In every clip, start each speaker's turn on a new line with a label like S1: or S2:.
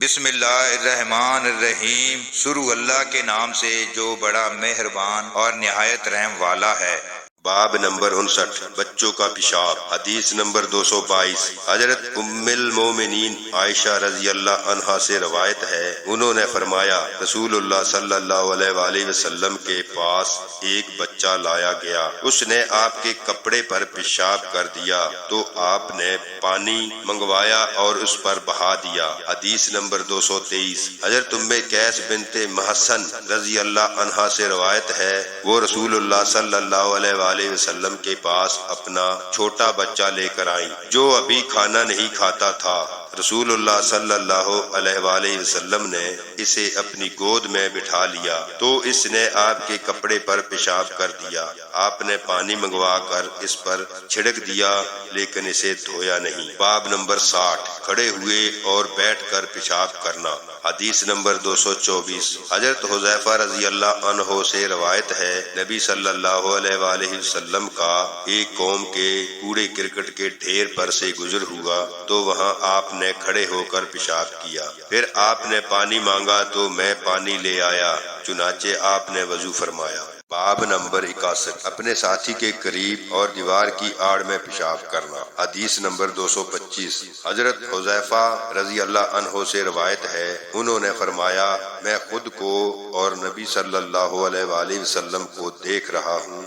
S1: بسم اللہ الرحمن الرحیم، شروع اللہ کے نام سے جو بڑا مہربان اور نہایت رحم والا ہے۔
S2: باب نمبر 59، بچوں کا پیشاب۔ حدیث نمبر 222، حضرت ام المومنین عائشہ رضی اللہ عنہا سے روایت ہے، انہوں نے فرمایا رسول اللہ صلی اللہ علیہ وآلہ وسلم کے پاس ایک بچہ لایا گیا، اس نے آپ کے کپڑے پر پیشاب کر دیا تو آپ نے پانی منگوایا اور اس پر بہا دیا۔ حدیث نمبر 223، حضرت ام قیس بنت محصن رضی اللہ عنہا سے روایت ہے، وہ رسول اللہ صلی اللہ علیہ وآلہ وسلم کے پاس اپنا چھوٹا بچہ لے کر آئیں جو ابھی کھانا نہیں کھاتا تھا۔ رسول اللہ صلی اللہ علیہ وآلہ وسلم نے اسے اپنی گود میں بٹھا لیا تو اس نے آپ کے کپڑے پر پیشاب کر دیا۔ آپ نے پانی منگوا کر اس پر چھڑک دیا لیکن اسے دھویا نہیں۔ باب نمبر 60، کھڑے ہوئے اور بیٹھ کر پیشاب کرنا۔ حدیث نمبر 224، حضرت حذیفہ رضی اللہ عنہ سے روایت ہے، نبی صلی اللہ علیہ وآلہ وسلم کا ایک قوم کے کوڑے کرکٹ کے ڈھیر پر سے گزر ہوا تو وہاں آپ نے کھڑے ہو کر پیشاب کیا، پھر آپ نے پانی مانگا تو میں پانی لے آیا، چنانچہ آپ نے وضو فرمایا۔ باب نمبر 61، اپنے ساتھی کے قریب اور دیوار کی آڑ میں پیشاب کرنا۔ حدیث نمبر 225، حضرت حذیفہ رضی اللہ عنہ سے روایت ہے، انہوں نے فرمایا میں خود کو اور نبی صلی اللہ علیہ وآلہ وسلم کو دیکھ رہا ہوں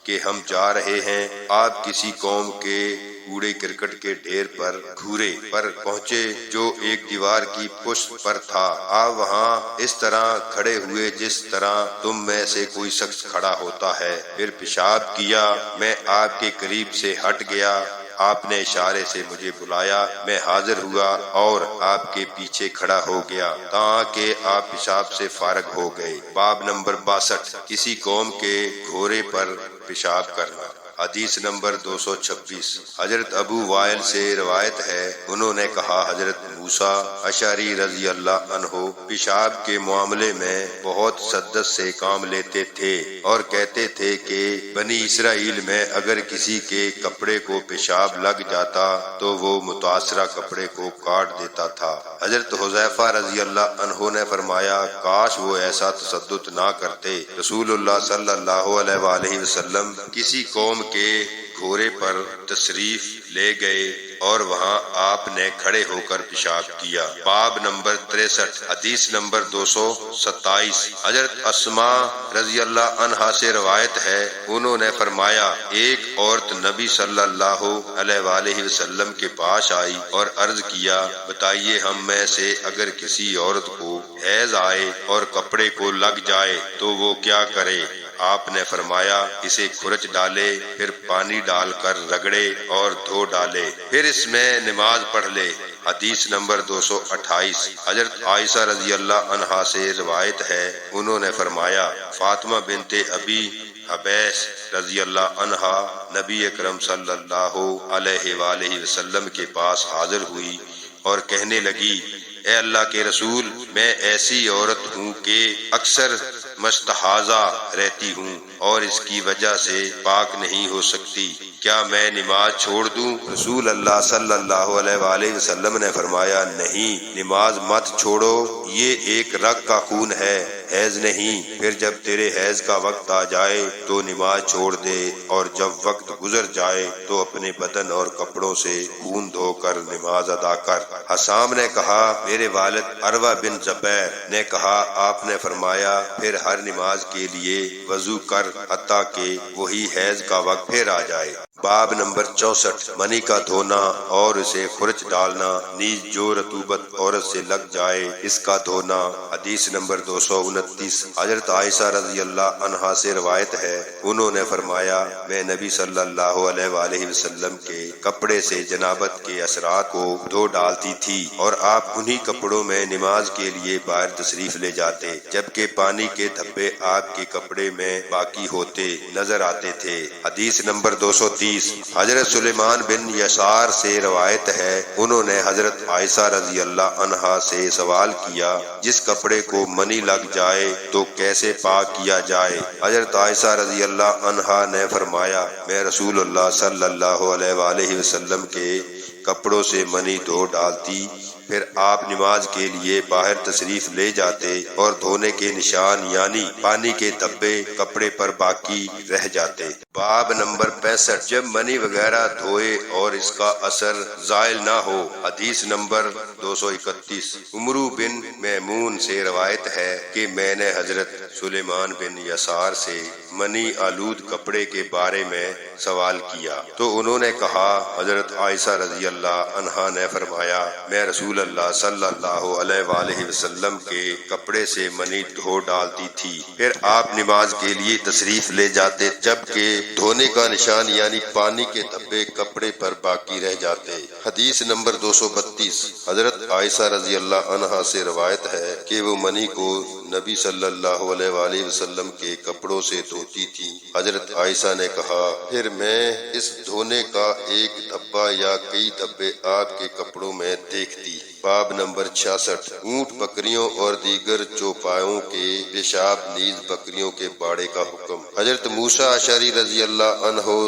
S2: کہ ہم جا رہے ہیں، آپ کسی قوم کے کوڑے کرکٹ کے ڈھیر پر گھورے پر پہنچے جو ایک دیوار کی پشت پر تھا، آپ وہاں اس طرح کھڑے ہوئے جس طرح تم میں سے کوئی شخص کھڑا ہوتا ہے، پھر پیشاب کیا، میں آپ کے قریب سے ہٹ گیا، آپ نے اشارے سے مجھے بلایا، میں حاضر ہوا اور آپ کے پیچھے کھڑا ہو گیا تاکہ آپ پیشاب سے فارغ ہو گئے۔ باب نمبر 62، کسی قوم کے گھوڑے پر پیشاب کرنا۔ حدیث نمبر 226، حضرت ابو وائل سے روایت ہے، انہوں نے کہا حضرت موسیٰ اشعری رضی اللہ عنہ پیشاب کے معاملے میں بہت شدت سے کام لیتے تھے اور کہتے تھے کہ بنی اسرائیل میں اگر کسی کے کپڑے کو پیشاب لگ جاتا تو وہ متاثرہ کپڑے کو کاٹ دیتا تھا۔ حضرت حذیفہ رضی اللہ عنہ نے فرمایا کاش وہ ایسا تشدد نہ کرتے۔ رسول اللہ صلی اللہ علیہ وآلہ وسلم کسی قوم کے گھوڑے پر تشریف لے گئے اور وہاں آپ نے کھڑے ہو کر پیشاب کیا۔ باب نمبر 63، حدیث نمبر 227، حضرت اسماء رضی اللہ عنہا سے روایت ہے، انہوں نے فرمایا ایک عورت نبی صلی اللہ علیہ وآلہ وسلم کے پاس آئی اور عرض کیا بتائیے ہم میں سے اگر کسی عورت کو حیض آئے اور کپڑے کو لگ جائے تو وہ کیا کرے؟ آپ نے فرمایا اسے کھرچ ڈالے، پھر پانی ڈال کر رگڑے اور دھو ڈالے، پھر اس میں نماز پڑھ لے۔ حدیث نمبر 228، حضرت عائشہ رضی اللہ عنہا سے روایت ہے، انہوں نے فرمایا فاطمہ بنت ابی حبیش رضی اللہ عنہا نبی اکرم صلی اللہ علیہ وآلہ وسلم کے پاس حاضر ہوئی اور کہنے لگی اے اللہ کے رسول، میں ایسی عورت ہوں کہ اکثر مستحاضہ رہتی ہوں اور اس کی وجہ سے پاک نہیں ہو سکتی، کیا میں نماز چھوڑ دوں؟ رسول اللہ صلی اللہ علیہ وآلہ وسلم نے فرمایا نہیں، نماز مت چھوڑو، یہ ایک رگ کا خون ہے، حیض نہیں، پھر جب تیرے حیض کا وقت آ جائے تو نماز چھوڑ دے اور جب وقت گزر جائے تو اپنے بدن اور کپڑوں سے خون دھو کر نماز ادا کر۔ حسام نے کہا میرے والد عروہ بن زبیر نے کہا آپ نے فرمایا پھر ہر نماز کے لیے وضو کر حتیٰ کہ وہی حیض کا وقت پھر آ جائے۔ باب نمبر 64، منی کا دھونا اور اسے خرچ ڈالنا، نیز جو رطوبت عورت سے لگ جائے اس کا دھونا۔ حدیث نمبر 229، حضرت عائشہ رضی اللہ عنہا سے روایت ہے، انہوں نے فرمایا میں نبی صلی اللہ علیہ وآلہ وسلم کے کپڑے سے جنابت کے اثرات کو دھو ڈالتی تھی اور آپ انہی کپڑوں میں نماز کے لیے باہر تشریف لے جاتے، جبکہ پانی کے دھبے آپ کے کپڑے میں باقی ہوتے نظر آتے تھے۔ حدیث نمبر 230، حضرت سلیمان بن یسار سے روایت ہے، انہوں نے حضرت عائشہ رضی اللہ عنہا سے سوال کیا جس کپڑے کو منی لگ جائے تو کیسے پاک کیا جائے؟ حضرت عائشہ رضی اللہ عنہا نے فرمایا میں رسول اللہ صلی اللہ علیہ وآلہ وسلم کے کپڑوں سے منی دھو ڈالتی، پھر آپ نماز کے لیے باہر تشریف لے جاتے اور دھونے کے نشان یعنی پانی کے دھبے کپڑے پر باقی رہ جاتے۔ باب نمبر 65، جب منی وغیرہ دھوئے اور اس کا اثر زائل نہ ہو۔ حدیث نمبر 231، عمرو بن میمون سے روایت ہے کہ میں نے حضرت سلیمان بن یسار سے منی آلود کپڑے کے بارے میں سوال کیا تو انہوں نے کہا، حضرت عائشہ رضی اللہ عنہا نے فرمایا، میں رسول اللہ صلی اللہ علیہ وآلہ وسلم کے کپڑے سے منی دھو ڈالتی تھی، پھر آپ نماز کے لیے تشریف لے جاتے جبکہ دھونے کا نشان یعنی پانی کے دھبے کپڑے پر باقی رہ جاتے۔ حدیث نمبر 232، حضرت عائشہ رضی اللہ عنہا سے روایت ہے کہ وہ منی کو نبی صلی اللہ علیہ وآلہ وسلم کے کپڑوں سے دھوتی تھی۔ حضرت عائشہ نے کہا، پھر میں اس دھونے کا ایک دھبا یا کئی دھبے آپ کے کپڑوں میں دیکھتی۔ باب نمبر 66، اونٹ بکریوں اور دیگر چوپایوں کے پیشاب نیز بکریوں کے باڑے کا حکم۔ حضرت موسیٰ اشعری رضی اللہ عنہ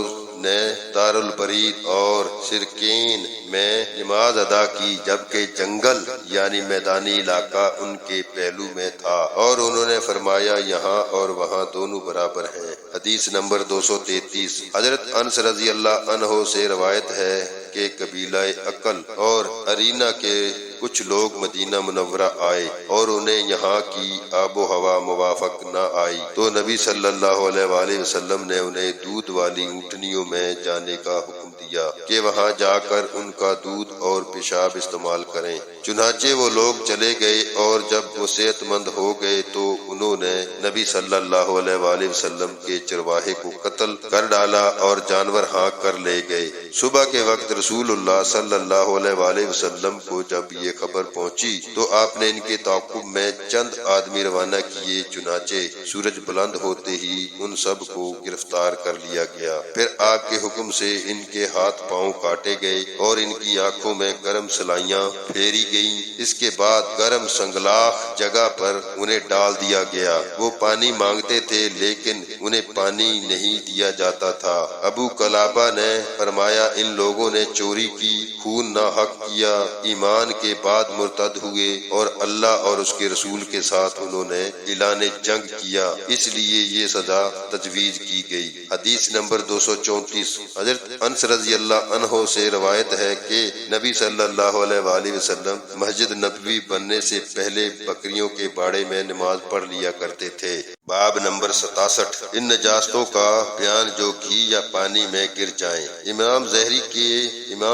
S2: نے دار البرید اور سرکین میں نماز ادا کی جبکہ جنگل یعنی میدانی علاقہ ان کے پہلو میں تھا، اور انہوں نے فرمایا یہاں اور وہاں دونوں برابر ہیں۔ حدیث نمبر 233، حضرت انس رضی اللہ عنہ سے روایت ہے کہ قبیلہ عقل اور ارینا کے کچھ لوگ مدینہ منورہ آئے اور انہیں یہاں کی آب و ہوا موافق نہ آئی تو نبی صلی اللہ علیہ وآلہ وسلم نے انہیں دودھ والی اونٹنیوں میں جانے کا حکم دیا کہ وہاں جا کر ان کا دودھ اور پیشاب استعمال کریں۔ چنانچہ وہ لوگ چلے گئے اور جب وہ صحت مند ہو گئے تو انہوں نے نبی صلی اللہ علیہ وآلہ وسلم کے چرواہے کو قتل کر ڈالا اور جانور ہانک کر لے گئے۔ صبح کے وقت رسول اللہ صلی اللہ علیہ وآلہ وسلم کو جب یہ خبر پہنچی تو آپ نے ان کے تعاقب میں چند آدمی روانہ کیے، چنانچہ سورج بلند ہوتے ہی ان سب کو گرفتار کر لیا گیا۔ پھر آپ کے حکم سے ان کے ہاتھ پاؤں کاٹے گئے اور ان کی آنکھوں میں گرم سلائیاں پھیری گئیں۔ اس کے بعد گرم سنگلاخ جگہ پر انہیں ڈال دیا گیا۔ وہ پانی مانگتے تھے لیکن انہیں پانی نہیں دیا جاتا تھا۔ ابو قلابہ نے فرمایا، ان لوگوں نے چوری کی، خون نہ حق کیا، ایمان کے بعد مرتد ہوئے اور اللہ اور اس کے رسول کے ساتھ انہوں نے اعلان جنگ کیا، اس لیے یہ سزا تجویز کی گئی۔ حدیث نمبر 234، حضرت انس رضی اللہ عنہ سے روایت ہے کہ نبی صلی اللہ علیہ وآلہ وسلم مسجد نبوی بننے سے پہلے بکریوں کے باڑے میں نماز پڑھ لیا کرتے تھے۔ باب نمبر 67، ان نجاستوں کا بیان جو گھی یا پانی میں گر جائیں۔ امام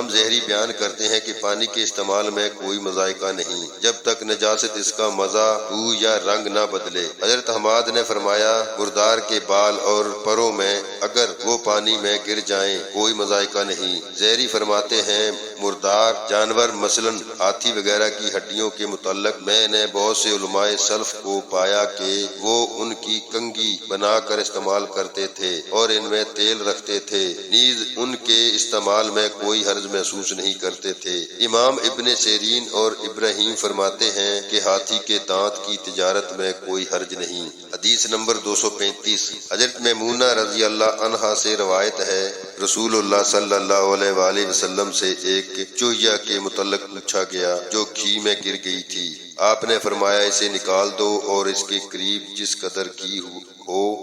S2: زہری بیان کرتے ہیں کہ پانی کے استعمال میں کوئی مذائقہ نہیں جب تک نجاست اس کا مزہ، بو یا رنگ نہ بدلے۔ حضرت حماد نے فرمایا، مردار کے بال اور پروں میں اگر وہ پانی میں گر جائیں کوئی مذائقہ نہیں۔ زہری فرماتے ہیں، مردار جانور مثلا ہاتھی وغیرہ کی ہڈیوں کے متعلق میں نے بہت سے علماء سلف کو پایا کہ وہ ان کی کنگھی بنا کر استعمال کرتے تھے اور ان میں تیل رکھتے تھے، نیز ان کے استعمال میں کوئی حرج محسوس نہیں کرتے تھے۔ امام ابن سیرین اور ابراہیم فرماتے ہیں کہ ہاتھی کے دانت کی تجارت میں کوئی حرج نہیں۔ حدیث نمبر 235، حضرت میمونہ رضی اللہ عنہا سے روایت ہے، رسول اللہ صلی اللہ علیہ وآلہ وسلم سے ایک چوہیا کے متعلق پوچھا گیا جو گھی میں گر گئی تھی۔ آپ نے فرمایا، اسے نکال دو اور اس کے قریب جس قدر گھی ہو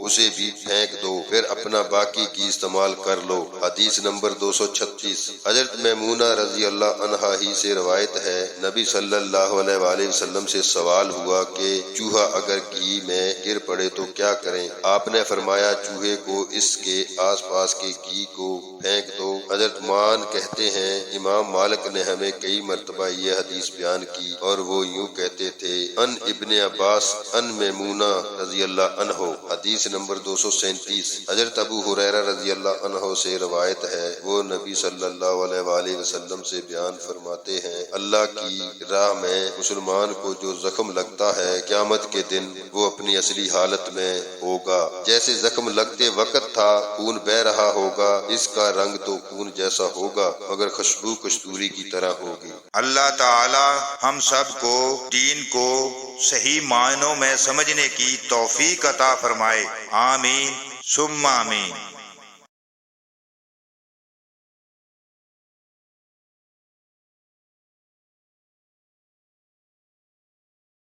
S2: اسے بھی پھینک دو، پھر اپنا باقی گھی استعمال کر لو۔ حدیث نمبر 236، حضرت میمونہ رضی اللہ عنہا ہی سے روایت ہے، نبی صلی اللہ علیہ وآلہ وسلم سے سوال ہوا کہ چوہا اگر گھی میں گر پڑے تو کیا کریں؟ آپ نے فرمایا، چوہے کو اس کے آس پاس کے گھی کو پھینک دو۔ حضرت مان کہتے ہیں، امام مالک نے ہمیں کئی مرتبہ یہ حدیث بیان کی اور وہ یوں کہتے تھے، ان ابن عباس ان میمونہ رضی اللہ عنہ۔ حدیث نمبر 237، حضرت ابو ہریرہ رضی اللہ عنہ سے روایت ہے، وہ نبی صلی اللہ علیہ وآلہ وسلم سے بیان فرماتے ہیں، اللہ کی راہ میں مسلمان کو جو زخم لگتا ہے قیامت کے دن وہ اپنی اصلی حالت میں ہوگا، جیسے زخم لگتے وقت تھا، خون بہ رہا ہوگا، اس کا رنگ تو خون جیسا ہوگا مگر خوشبو کستوری کی طرح ہوگی۔
S1: اللہ تعالی ہم سب کو دین کو صحیح معنوں میں سمجھنے کی توفیق عطا فرمائے، آمین ثم آمین۔